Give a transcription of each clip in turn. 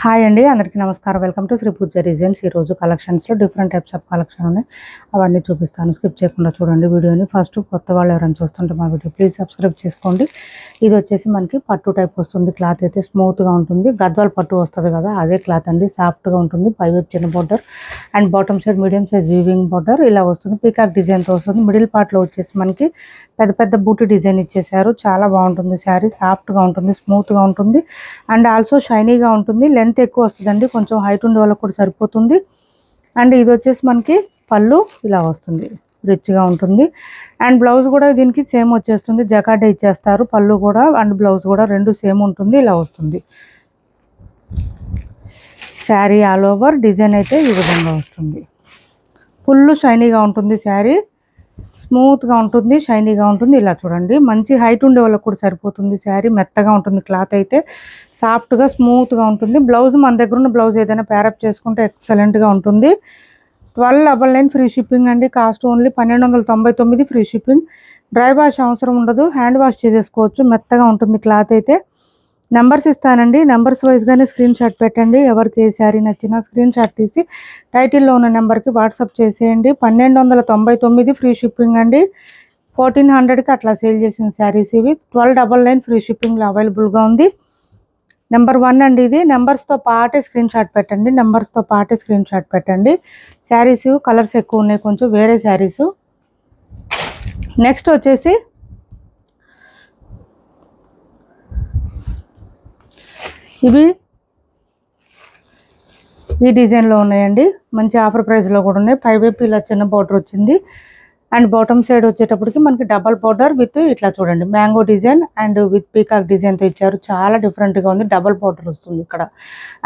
Hi అండి, అందరికీ నమస్కారం. Welcome to Shri Pooja designs. ఈరోజు కలెక్షన్స్లో డిఫరెంట్ టైప్స్ ఆఫ్ కలెక్షన్ ఉన్నాయి, అవన్నీ చూపిస్తాను. స్కిప్ చేయకుండా చూడండి వీడియోని. ఫస్ట్ కొత్త వాళ్ళు ఎవరైనా చూస్తుంటే మా వీడియో ప్లీజ్ సబ్స్క్రైబ్ చేసుకోండి. ఇది వచ్చేసి మనకి పట్టు టైప్ వస్తుంది. క్లాత్ అయితే స్మూత్గా ఉంటుంది. గద్వాల్ పట్టు వస్తుంది కదా, అదే క్లాత్ అండి. సాఫ్ట్గా ఉంటుంది. పైవైపు చిన్న border and bottom side medium size weaving border ఇలా వస్తుంది. పీకాక్ డిజైన్తో వస్తుంది. మిడిల్ పార్ట్లో వచ్చేసి మనకి పెద్ద పెద్ద బూటీ డిజైన్ ఇచ్చేసారు. చాలా బాగుంటుంది శారీ. సాఫ్ట్గా ఉంటుంది, స్మూత్గా ఉంటుంది అండ్ ఆల్సో షైనీగా ఉంటుంది. లెంత్ ఎక్కువ వస్తుందండి, కొంచెం హైట్ ఉండే వాళ్ళకి కూడా సరిపోతుంది. అండ్ ఇది వచ్చేసి మనకి పళ్ళు ఇలా వస్తుంది, రిచ్గా ఉంటుంది. అండ్ బ్లౌజ్ కూడా దీనికి సేమ్ వచ్చేస్తుంది. జకాటే ఇచ్చేస్తారు. పళ్ళు కూడా అండ్ బ్లౌజ్ కూడా రెండు సేమ్ ఉంటుంది. ఇలా వస్తుంది శారీ. ఆల్ ఓవర్ డిజైన్ అయితే ఈ విధంగా వస్తుంది. ఫుల్ షైనీగా ఉంటుంది శారీ. స్మూత్గా ఉంటుంది, షైనీగా ఉంటుంది. ఇలా చూడండి, మంచి హైట్ ఉండే వాళ్ళకి కూడా సరిపోతుంది శారీ. మెత్తగా ఉంటుంది క్లాత్ అయితే, సాఫ్ట్గా స్మూత్గా ఉంటుంది. బ్లౌజ్ మన దగ్గర ఉన్న బ్లౌజ్ ఏదైనా ప్యారప్ చేసుకుంటే ఎక్సలెంట్గా ఉంటుంది. 1299 ఫ్రీ షిప్పింగ్ అండి. Cost only 1299 free shipping. Dry wash అవసరం ఉండదు, హ్యాండ్ వాష్ చేసేసుకోవచ్చు. మెత్తగా ఉంటుంది క్లాత్ అయితే. నెంబర్స్ ఇస్తానండి, నెంబర్స్ వైజ్గానే స్క్రీన్ షాట్ పెట్టండి. ఎవరికి ఏ శారీ నచ్చినా స్క్రీన్ షాట్ తీసి టైటిల్లో ఉన్న నెంబర్కి వాట్సాప్ చేసేయండి. 1299 ఫ్రీ షిప్పింగ్ అండి. 1400కి అట్లా సేల్ చేసిన శారీస్ ఇవి. 1299 ఫ్రీ షిప్పింగ్లో అవైలబుల్గా ఉంది. నెంబర్ 1 అండి ఇది. నెంబర్స్తో పాటే స్క్రీన్ షాట్ పెట్టండి, నెంబర్స్తో పాటే స్క్రీన్ షాట్ పెట్టండి. శారీస్ కలర్స్ ఎక్కువ ఉన్నాయి, కొంచెం వేరే శారీస్. నెక్స్ట్ వచ్చేసి ఇవి ఈ డిజైన్లో ఉన్నాయండి. మంచి ఆఫర్ ప్రైస్లో కూడా ఉన్నాయి. పైవైపు ఇలా చిన్న బార్డర్ వచ్చింది అండ్ బాటమ్ సైడ్ వచ్చేటప్పటికి మనకి డబల్ బార్డర్ విత్ ఇట్లా చూడండి mango design and with peacock డిజైన్తో ఇచ్చారు. చాలా డిఫరెంట్గా ఉంది. డబల్ బార్డర్ వస్తుంది ఇక్కడ.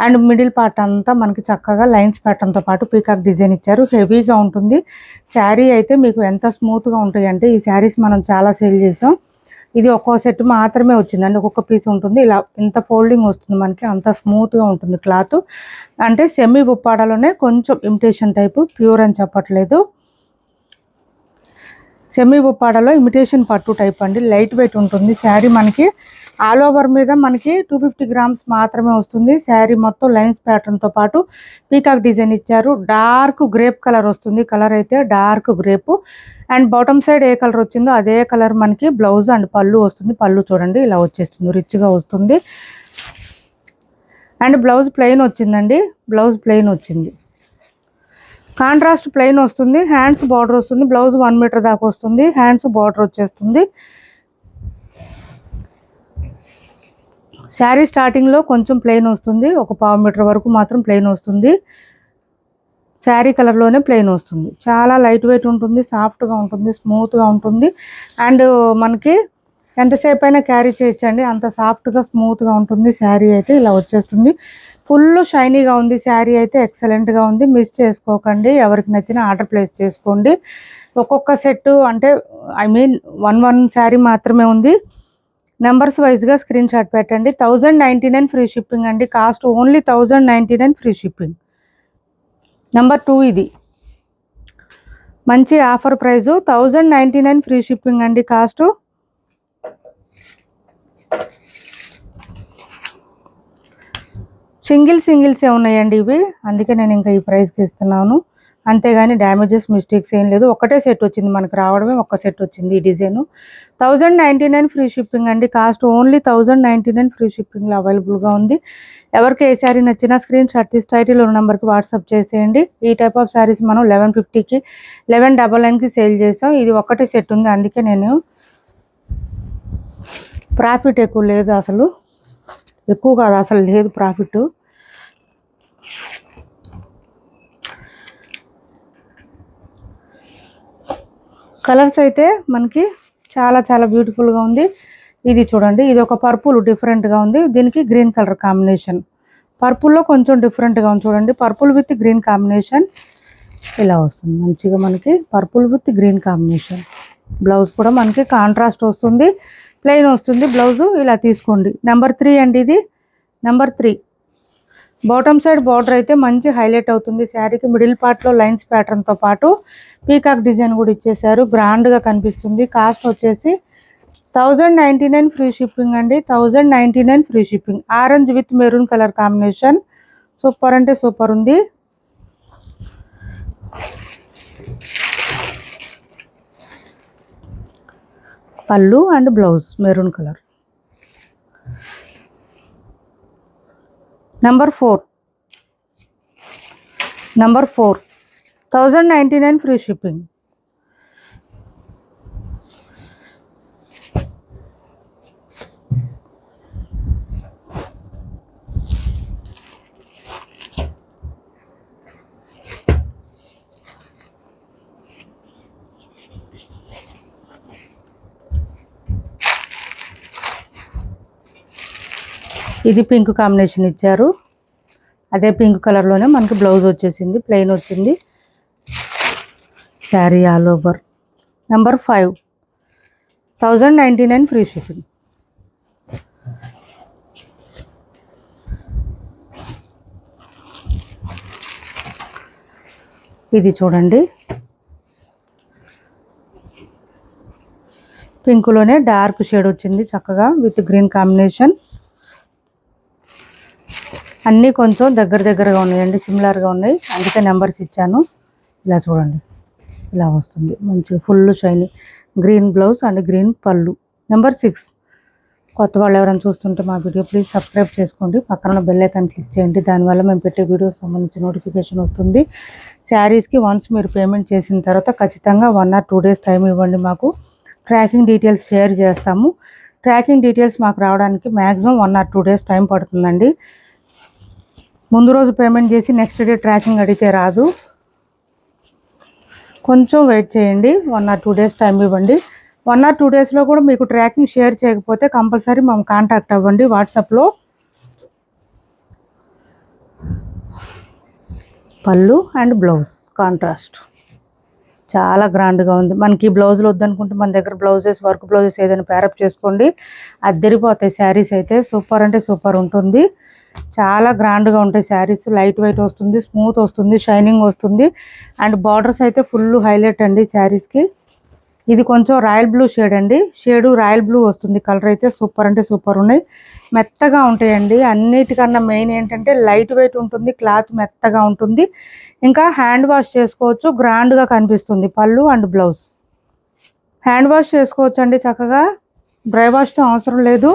అండ్ మిడిల్ పార్ట్ అంతా మనకి చక్కగా లైన్స్ ప్యాటర్న్తో పాటు పీకాక్ డిజైన్ ఇచ్చారు. హెవీగా ఉంటుంది శారీ అయితే. మీకు ఎంత స్మూత్గా ఉంటాయి అంటే, ఈ శారీస్ మనం చాలా సేల్ చేసాం. ఇది ఒక్కో సెట్ మాత్రమే వచ్చిందండి, ఒక్కొక్క పీస్ ఉంటుంది. ఇలా ఇంత ఫోల్డింగ్ వస్తుంది మనకి, అంత స్మూత్గా ఉంటుంది క్లాత్. అంటే సెమీ ఉప్పాడలోనే కొంచెం ఇమిటేషన్ టైపు, ప్యూర్ అని చెప్పట్లేదు. సెమీ ఉప్పాడలో ఇమిటేషన్ పట్టు టైప్ అండి. లైట్ వెయిట్ ఉంటుంది శారీ. మనకి ఆల్ ఓవర్ మీద మనకి 250 గ్రామ్స్ మాత్రమే వస్తుంది. శారీ మొత్తం లైన్స్ ప్యాటర్న్తో పాటు పీకాక్ డిజైన్ ఇచ్చారు. డార్క్ గ్రేప్ కలర్ వస్తుంది. కలర్ అయితే dark grape. And bottom side A colour వచ్చిందో అదే కలర్ మనకి బ్లౌజ్ అండ్ పళ్ళు వస్తుంది. పళ్ళు చూడండి ఇలా వచ్చేస్తుంది, రిచ్గా వస్తుంది. అండ్ బ్లౌజ్ ప్లెయిన్ వచ్చిందండి. బ్లౌజ్ ప్లెయిన్ వచ్చింది, కాంట్రాస్ట్ ప్లెయిన్ వస్తుంది. హ్యాండ్స్ బార్డర్ వస్తుంది. బ్లౌజ్ 1 మీటర్ దాకా వస్తుంది. హ్యాండ్స్ బార్డర్ వచ్చేస్తుంది. శారీ స్టార్టింగ్లో కొంచెం ప్లెయిన్ వస్తుంది, ఒక 1/4 మీటర్ వరకు మాత్రం ప్లెయిన్ వస్తుంది. శారీ కలర్లోనే ప్లెయిన్ వస్తుంది. చాలా లైట్ వెయిట్ ఉంటుంది, సాఫ్ట్గా ఉంటుంది, స్మూత్గా ఉంటుంది. అండ్ మనకి ఎంతసేపు అయినా క్యారీ చేయొచ్చండి, అంత సాఫ్ట్గా స్మూత్గా ఉంటుంది శారీ అయితే. ఇలా వచ్చేస్తుంది. ఫుల్ షైనీగా ఉంది శారీ అయితే. ఎక్సలెంట్గా ఉంది. మిస్ చేసుకోకండి. ఎవరికి నచ్చినా ఆర్డర్ ప్లేస్ చేసుకోండి. ఒక్కొక్క సెట్ అంటే ఐ మీన్ 1 శారీ మాత్రమే ఉంది. నెంబర్స్ వైజ్గా స్క్రీన్ షాట్ పెట్టండి. 1099 ఫ్రీ షిప్పింగ్ అండి. Cost only 1099 free shipping. Number 2 ఇది మంచి ఆఫర్ ప్రైజు 1099 ఫ్రీ షిప్పింగ్ అండి. కాస్ట్ సింగిల్సే ఉన్నాయండి ఇవి, అందుకే నేను ఇంకా ఈ ప్రైస్కి ఇస్తున్నాను. అంతేగాని డ్యామేజెస్ మిస్టేక్స్ ఏం లేదు. ఒకటే సెట్ వచ్చింది మనకు, రావడమే ఒక్క సెట్ వచ్చింది ఈ డిజైను. 1099 ఫ్రీ షిప్పింగ్ అండి. కాస్ట్ ఓన్లీ 1099 ఫ్రీ షిప్పింగ్లో అవైలబుల్గా ఉంది. ఎవరికి ఏ శారీ నచ్చినా స్క్రీన్ షాట్ తీసి టైటిల్ ఉన్న నెంబర్కి వాట్సాప్ చేసేయండి. ఈ టైప్ ఆఫ్ శారీస్ మనం 1150కి 1199కి సేల్ చేసాం. ఇది ఒకటే సెట్ ఉంది, అందుకే నేను ప్రాఫిట్ ఎక్కువ లేదు, అసలు ఎక్కువ కాదు, అసలు లేదు ప్రాఫిట్. కలర్స్ అయితే మనకి చాలా చాలా బ్యూటిఫుల్గా ఉంది. ఇది చూడండి, ఇది ఒక పర్పుల్ డిఫరెంట్గా ఉంది. దీనికి గ్రీన్ కలర్ కాంబినేషన్. పర్పుల్లో కొంచెం డిఫరెంట్గా ఉంది చూడండి. పర్పుల్ విత్ గ్రీన్ కాంబినేషన్ ఇలా వస్తుంది మంచిగా మనకి. Purple with green combination. Blouse కూడా మనకి కాంట్రాస్ట్ వస్తుంది, ప్లెయిన్ వస్తుంది బ్లౌజు. ఇలా తీసుకోండి. నెంబర్ 3 అండి ఇది. నెంబర్ 3 బాటమ్ సైడ్ బార్డర్ అయితే మంచి హైలైట్ అవుతుంది శారీకి. మిడిల్ పార్ట్లో లైన్స్ ప్యాటర్న్తో పాటు పీకాక్ డిజైన్ కూడా ఇచ్చేసారు. గ్రాండ్గా కనిపిస్తుంది. కాస్ట్ వచ్చేసి 1099 ఫ్రీ షిప్పింగ్ అండి. 1099 free shipping. Orange with maroon colour combination. Super అంటే సూపర్ ఉంది. పళ్ళు and blouse maroon colour. Number 4 1099 free shipping. ఇది పింక్ కాంబినేషన్ ఇచ్చారు. అదే పింక్ కలర్లోనే మనకి బ్లౌజ్ వచ్చేసింది, ప్లెయిన్ వచ్చింది. Sari all over. Number 5 1099 free shipping. ఇది చూడండి, పింక్లోనే డార్క్ షేడ్ వచ్చింది చక్కగా విత్ గ్రీన్ కాంబినేషన్. అన్నీ కొంచెం దగ్గరగా ఉన్నాయండి, సిమిలర్గా ఉన్నాయి, అందుకే నెంబర్స్ ఇచ్చాను. ఇలా చూడండి, ఇలా వస్తుంది మంచిగా full shiny green blouse and green పళ్ళు. నెంబర్ 6 కొత్త వాళ్ళు ఎవరైనా చూస్తుంటే మా వీడియో ప్లీజ్ సబ్స్క్రైబ్ చేసుకోండి, పక్కన బెల్ ఐకాన్ క్లిక్ చేయండి, దానివల్ల మేము పెట్టే వీడియోస్ సంబంధించి నోటిఫికేషన్ వస్తుంది. శారీస్కి వన్స్ మీరు పేమెంట్ చేసిన తర్వాత ఖచ్చితంగా 1 or 2 days టైం ఇవ్వండి, మాకు ట్రాకింగ్ డీటెయిల్స్ షేర్ చేస్తాము. ట్రాకింగ్ డీటెయిల్స్ మాకు రావడానికి మ్యాక్సిమం 1 or 2 days టైం పడుతుందండి. ముందు రోజు పేమెంట్ చేసి నెక్స్ట్ డే ట్రాకింగ్ అడిగితే రాదు, కొంచెం వెయిట్ చేయండి. 1 or 2 days టైం ఇవ్వండి. 1 or 2 daysలో కూడా మీకు ట్రాకింగ్ షేర్ చేయకపోతే కంపల్సరీ మేము కాంటాక్ట్ అవ్వండి వాట్సాప్లో. పళ్ళు అండ్ బ్లౌజ్ కాంట్రాస్ట్ చాలా గ్రాండ్గా ఉంది. మనకి బ్లౌజులు వద్దనుకుంటే మన దగ్గర బ్లౌజెస్, వర్క్ బ్లౌజెస్ ఏదైనా ప్యారప్ చేసుకోండి, అద్దరిపోతాయి. శారీస్ అయితే సూపర్ అంటే సూపర్ ఉంటుంది, చాలా గ్రాండ్గా ఉంటాయి శారీస్. లైట్ వెయిట్ వస్తుంది, స్మూత్ వస్తుంది, షైనింగ్ వస్తుంది, అండ్ బార్డర్స్ అయితే ఫుల్ హైలైట్ అండి శారీస్కి. ఇది కొంచెం రాయల్ బ్లూ షేడ్ అండి, షేడు రాయల్ బ్లూ వస్తుంది. కలర్ అయితే సూపర్ అంటే సూపర్ ఉన్నాయి, మెత్తగా ఉంటాయండి. అన్నిటికన్నా మెయిన్ ఏంటంటే లైట్ వెయిట్ ఉంటుంది, క్లాత్ మెత్తగా ఉంటుంది, ఇంకా హ్యాండ్ వాష్ చేసుకోవచ్చు, గ్రాండ్గా కనిపిస్తుంది. పళ్ళు అండ్ బ్లౌజ్ హ్యాండ్ వాష్ చేసుకోవచ్చు అండి చక్కగా, డ్రై వాష్తో అవసరం లేదు,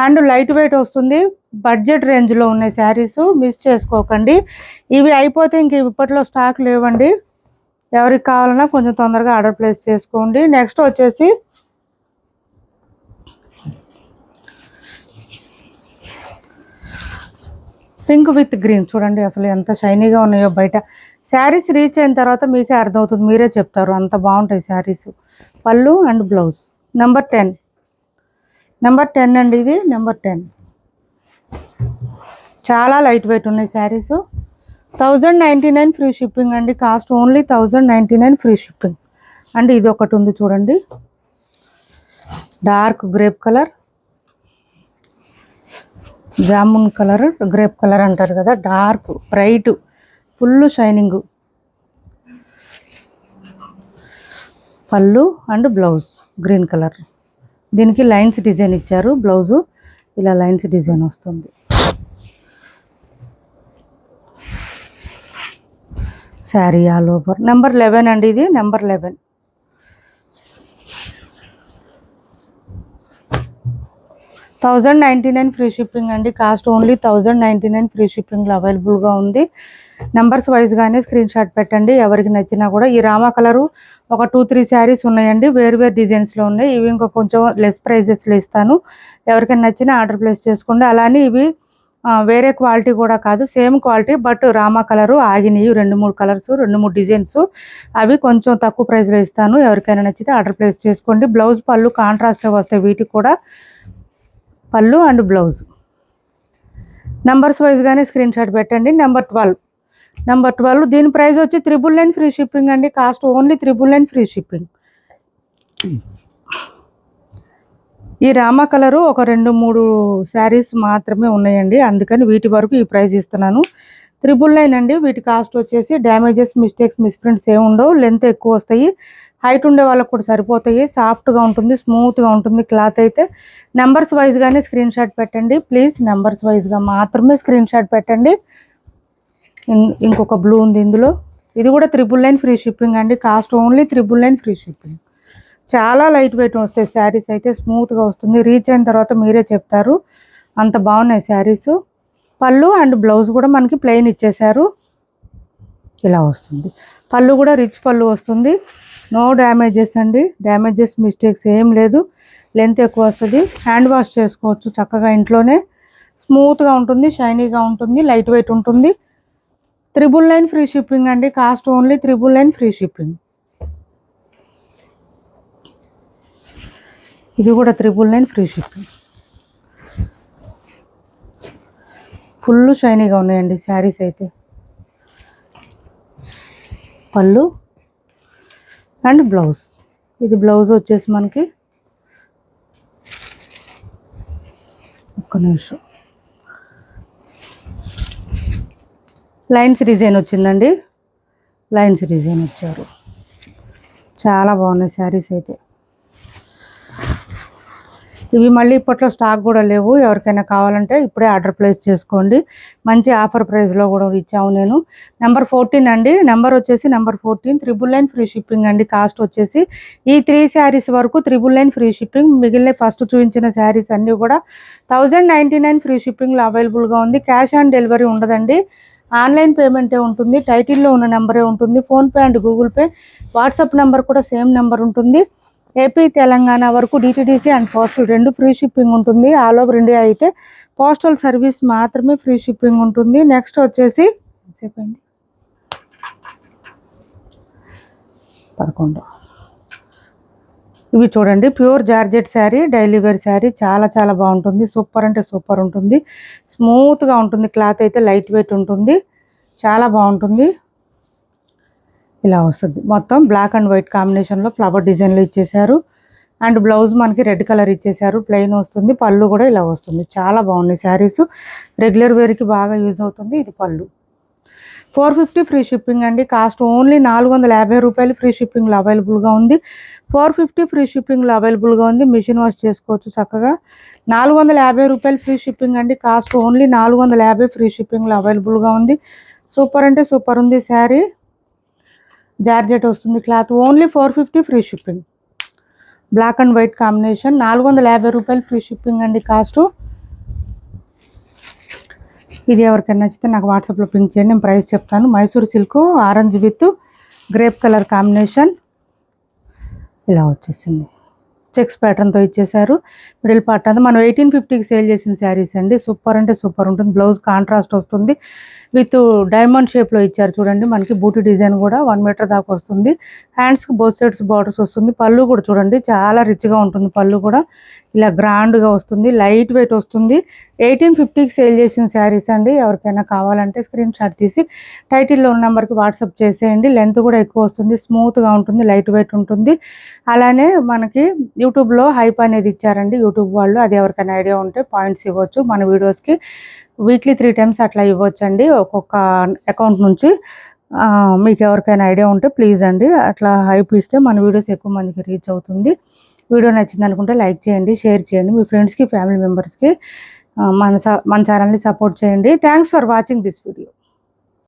అండ్ లైట్ వెయిట్ వస్తుంది. బడ్జెట్ రేంజ్లో ఉన్నాయి శారీస్, మిస్ చేసుకోకండి. ఇవి అయిపోతే ఇంక ఇప్పట్లో స్టాక్ లేవండి, ఎవరికి కావాలన్నా కొంచెం తొందరగా ఆర్డర్ ప్లేస్ చేసుకోండి. నెక్స్ట్ వచ్చేసి పింక్ విత్ గ్రీన్ చూడండి, అసలు ఎంత షైనీగా ఉన్నాయో. బయట శారీస్ రీచ్ అయిన తర్వాత మీకే అర్థమవుతుంది, మీరే చెప్తారు, అంత బాగుంటాయి శారీస్. పళ్ళు అండ్ బ్లౌజ్. నెంబర్ 10 అండి, ఇది నెంబర్ 10. చాలా లైట్ వెయిట్ ఉన్నాయి శారీస్. 1099 ఫ్రీ షిప్పింగ్ అండి, cost only 1099 free shipping. And ఇది ఒకటి ఉంది చూడండి, dark grape colour, jamun colour, grape colour అంటారు కదా, డార్క్ బ్రైట్ ఫుల్ షైనింగ్. పళ్ళు అండ్ బ్లౌజ్ గ్రీన్ కలర్, దీనికి లైన్స్ డిజైన్ ఇచ్చారు, బ్లౌజు ఇలా లైన్స్ డిజైన్ వస్తుంది. Sari all over. నెంబర్ 11 అండి, ఇది నెంబర్ 11. 1099 ఫ్రీ షిప్పింగ్ అండి, కాస్ట్ ఓన్లీ 1099 ఫ్రీ షిప్పింగ్లో అవైలబుల్గా ఉంది. నెంబర్స్ వైజ్గానే స్క్రీన్ షాట్ పెట్టండి, ఎవరికి నచ్చినా కూడా. ఈ రామా కలరు ఒక 2-3 శారీస్ ఉన్నాయండి, వేరు డిజైన్స్లో ఉన్నాయి. ఇవి ఇంకా కొంచెం లెస్ ప్రైజెస్లో ఇస్తాను, ఎవరికైనా నచ్చినా ఆర్డర్ ప్లేస్ చేసుకోండి. అలానే ఇవి వేరే క్వాలిటీ కూడా కాదు, సేమ్ క్వాలిటీ, బట్ రామా కలరు ఆగినాయి 2-3 కలర్స్, 2-3 డిజైన్స్, అవి కొంచెం తక్కువ ప్రైస్లో ఇస్తాను, ఎవరికైనా నచ్చితే ఆర్డర్ ప్లేస్ చేసుకోండి. బ్లౌజ్ పళ్ళు కాంట్రాస్ట్గా వస్తాయి, వీటికి కూడా పళ్ళు అండ్ బ్లౌజ్. నెంబర్స్ వైజ్గానే స్క్రీన్ షాట్ పెట్టండి. నెంబర్ 12 దీని ప్రైస్ వచ్చి 999 ఫ్రీ షిప్పింగ్ అండి, కాస్ట్ ఓన్లీ 999 ఫ్రీ షిప్పింగ్. ఈ రామా కలరు ఒక 2-3 శారీస్ మాత్రమే ఉన్నాయండి, అందుకని వీటి వరకు ఈ ప్రైస్ ఇస్తున్నాను. 999 అండి. వీటి కాస్ట్ వచ్చేసి డ్యామేజెస్, మిస్టేక్స్, మిస్ప్రింట్స్ ఏమి ఉండవు, లెంత్ ఎక్కువ వస్తాయి, హైట్ ఉండే వాళ్ళకు కూడా సరిపోతాయి, సాఫ్ట్గా ఉంటుంది, స్మూత్గా ఉంటుంది క్లాత్ అయితే. నెంబర్స్ వైజ్గానే స్క్రీన్ షాట్ పెట్టండి ప్లీజ్, నెంబర్స్ వైజ్గా మాత్రమే స్క్రీన్ షాట్ పెట్టండి. ఇంకొక బ్లూ ఉంది ఇందులో. ఇది కూడా 999 ఫ్రీ షిప్పింగ్ అండి. Cost only 999 free shipping. చాలా లైట్ వెయిట్ వస్తాయి శారీస్ అయితే, స్మూత్గా వస్తుంది. రీచ్ అయిన తర్వాత మీరే చెప్తారు అంత బాగున్నాయి శారీస్. పళ్ళు అండ్ బ్లౌజ్ కూడా మనకి ప్లెయిన్ ఇచ్చేసారు. ఇలా వస్తుంది పళ్ళు కూడా, రిచ్ పళ్ళు వస్తుంది. నో డ్యామేజెస్ అండి, డ్యామేజెస్ మిస్టేక్స్ ఏం లేదు. లెంత్ ఎక్కువ వస్తుంది. హ్యాండ్ వాష్ చేసుకోవచ్చు చక్కగా ఇంట్లోనే. స్మూత్గా ఉంటుంది, షైనీగా ఉంటుంది, లైట్ వెయిట్ ఉంటుంది. 999 ఫ్రీ షిప్పింగ్ అండి. Cost only 999 free shipping. ఇది కూడా 999 ఫ్రీ షిప్పింగ్. ఫుల్ షైనీగా ఉన్నాయండి శారీస్ అయితే. పళ్ళు అండ్ బ్లౌజ్. ఇది బ్లౌజ్ వచ్చేసి మనకి, ఒక్క నిమిషం, లైన్స్ డిజైన్ వచ్చిందండి. లైన్స్ డిజైన్ వచ్చారు. చాలా బాగున్నాయి శారీస్ అయితే. ఇవి మళ్ళీ ఇప్పట్లో స్టాక్ కూడా లేవు. ఎవరికైనా కావాలంటే ఇప్పుడే ఆర్డర్ ప్లేస్ చేసుకోండి. మంచి ఆఫర్ ప్రైస్లో కూడా ఇచ్చాము నేను. నెంబర్ 14 అండి. నెంబర్ వచ్చేసి నెంబర్ 14, 999 ఫ్రీ షిప్పింగ్ అండి. కాస్ట్ వచ్చేసి ఈ 3 శారీస్ వరకు 999 ఫ్రీ షిప్పింగ్. మిగిలిన ఫస్ట్ చూపించిన శారీస్ అన్నీ కూడా 1099 ఫ్రీ షిప్పింగ్లో అవైలబుల్గా ఉంది. క్యాష్ ఆన్ డెలివరీ ఉండదండి, ఆన్లైన్ పేమెంటే ఉంటుంది. టైటిల్లో ఉన్న నెంబరే ఉంటుంది. PhonePe and Google Pay, WhatsApp number కూడా సేమ్ నెంబర్ ఉంటుంది. ఏపీ తెలంగాణ వరకు DTDC and postal 2 free shipping ఉంటుంది. ఆల్ ఓవర్ ఇండియా అయితే పోస్టల్ సర్వీస్ మాత్రమే ఫ్రీ షిప్పింగ్ ఉంటుంది. నెక్స్ట్ వచ్చేసి 11. ఇవి చూడండి, pure georgette sari, daily wear sari. చాలా చాలా బాగుంటుంది. సూపర్ అంటే సూపర్ ఉంటుంది. స్మూత్గా ఉంటుంది. క్లాత్ అయితే లైట్ వెయిట్ ఉంటుంది. చాలా బాగుంటుంది. ఇలా వస్తుంది. మొత్తం బ్లాక్ అండ్ వైట్ కాంబినేషన్లో ఫ్లవర్ డిజైన్లో ఇచ్చేసారు. అండ్ బ్లౌజ్ మనకి రెడ్ కలర్ ఇచ్చేసారు. ప్లెయిన్ వస్తుంది. పళ్ళు కూడా ఇలా వస్తుంది. చాలా బాగున్నాయి శారీస్. రెగ్యులర్ వేర్కి బాగా యూజ్ అవుతుంది. ఇది పళ్ళు. 450 ఫ్రీ షిప్పింగ్ అండి. కాస్ట్ ఓన్లీ 450 రూపాయలు ఫ్రీ షిప్పింగ్లో అవైలబుల్గా ఉంది. 450 ఫ్రీ షిప్పింగ్లో అవైలబుల్గా ఉంది. మిషన్ వాష్ చేసుకోవచ్చు చక్కగా. 450 రూపాయలు ఫ్రీ షిప్పింగ్ అండి. కాస్ట్ ఓన్లీ 450 ఫ్రీ షిప్పింగ్లో అవైలబుల్గా ఉంది. సూపర్ అంటే సూపర్ ఉంది శారీ. జార్జెట్ వస్తుంది cloth. Only 450 free shipping. Black and white combination. 450 రూపాయలు ఫ్రీ షిప్పింగ్ అండి కాస్ట్. ఇది ఎవరికైనా నచ్చితే నాకు వాట్సాప్లో పింక్ చేయండి, నేను ప్రైస్ చెప్తాను. Mysore silk orange with grape colour combination. ఇలా వచ్చేసింది. చెక్స్ ప్యాటర్న్తో ఇచ్చేసారు. మిడిల్ పార్ట్ అంతా మనం 1850కి సేల్ చేసిన శారీస్ అండి. సూపర్ అంటే సూపర్ ఉంటుంది. బ్లౌజ్ కాంట్రాస్ట్ వస్తుంది. విత్ డైమండ్ షేప్లో ఇచ్చారు చూడండి. మనకి బూటీ డిజైన్ కూడా 1 మీటర్ దాకా వస్తుంది. హ్యాండ్స్కి బోత్ సైడ్స్ బార్డర్స్ వస్తుంది. పళ్ళు కూడా చూడండి, చాలా రిచ్గా ఉంటుంది. పళ్ళు కూడా ఇలా గ్రాండ్గా వస్తుంది. లైట్ వెయిట్ వస్తుంది. 1850కి సేల్ చేసిన శారీస్ అండి. ఎవరికైనా కావాలంటే స్క్రీన్ షాట్ తీసి టైటిల్లో ఉన్న నెంబర్కి వాట్సాప్ చేసేయండి. లెంత్ కూడా ఎక్కువ వస్తుంది. స్మూత్గా ఉంటుంది, లైట్ వెయిట్ ఉంటుంది. అలానే మనకి యూట్యూబ్లో హైప్ అనేది ఇచ్చారండి యూట్యూబ్ వాళ్ళు. అది ఎవరికైనా ఐడియా ఉంటే పాయింట్స్ ఇవ్వచ్చు. మన వీడియోస్కి వీక్లీ 3 టైమ్స్ అట్లా ఇవ్వచ్చండి ఒక్కొక్క అకౌంట్ నుంచి. మీకు ఎవరికైనా ఐడియా ఉంటే ప్లీజ్ అండి అట్లా హైప్ ఇస్తే మన వీడియోస్ ఎక్కువ మందికి రీచ్ అవుతుంది. వీడియో నచ్చింది అనుకుంటే లైక్ చేయండి, షేర్ చేయండి. మీ ఫ్రెండ్స్కి, ఫ్యామిలీ మెంబర్స్కి మన ఛానల్ని సపోర్ట్ చేయండి. Thanks for watching this video.